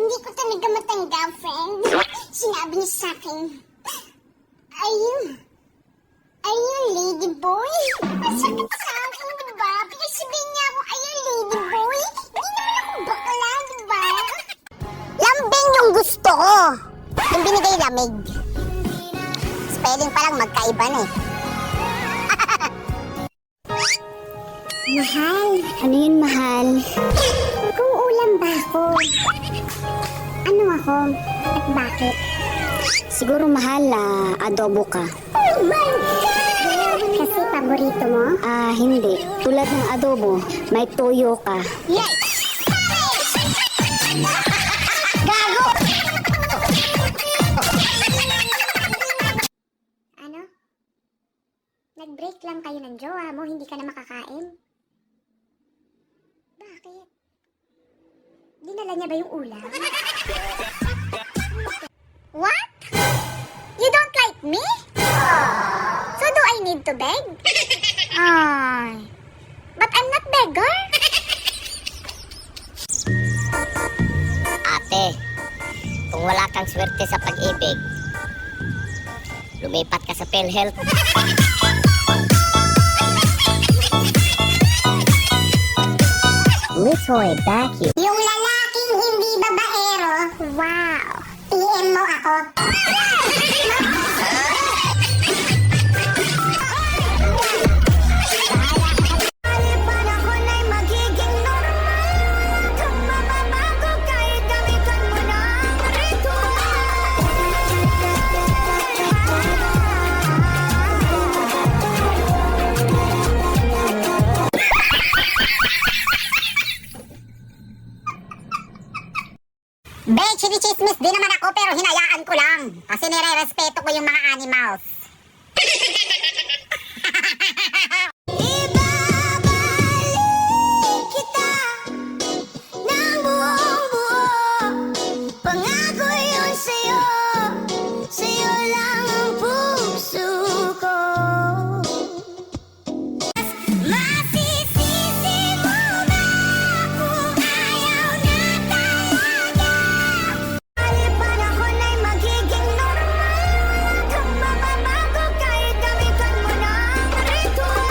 Hindi ko talaga matanggap, friend. Sinabi niya sa akin, Are you lady boy? Masakit sa akin, diba? Pinagsabihin niya ako, are you lady boy? Hindi naman ako bakla, diba? Lambing yung gusto ko. Yung binigay lamig. Spelling pa lang magkaiba na eh. Mahal. Ano yun, mahal? Kung ulam ba ako? Ano ako? At bakit? Siguro mahal, adobo ka. Oh my God! Kasi paborito mo? Hindi. Tulad ng adobo, may toyo ka. Yes! Gago! Ano? Nag-break lang kayo ng jowa mo, hindi ka na makakain? Bakit? Dinala niya ba yung ulam? What? You don't like me? So do I need to beg? Ay. But I'm not beggar. Ate, kung wala kang swerte sa pag-ibig, lumipat ka sa PhilHealth. Little vacuum. Yung lalaking hindi babaero, wow. PM mo ako. Be, chinichismis din naman ako pero hinayaan ko lang. Kasi nire-respeto ko yung mga animals. Ibabalik kita ng buong buo. Pangako yun sa'yo, sa'yo lang ang puso ko. Masisisi mo ba kung ayaw na talaga? Alipan ako na'y magiging normal. Kung mababago kahit gamitan mo ng ritual.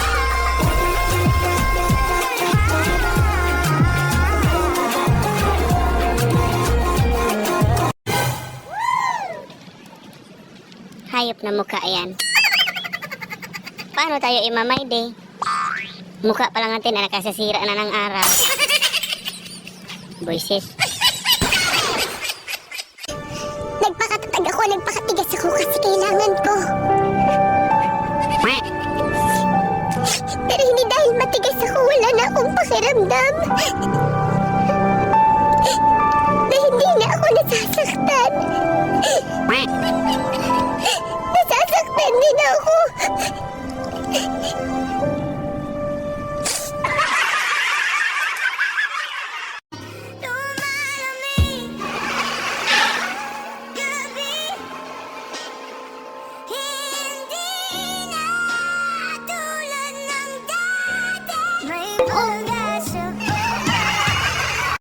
Hayop na mukha yan. Paano tayo imamayday? Mukha pa lang natin na nakasasira na ng araw. Boyset. Nagpakatatag ako, nagpakatigas ako kasi kailangan ko. Pero hindi dahil matigas ako, wala na akong pakiramdam. Na hindi na ako nasasaktan. Nasasaktan din ako.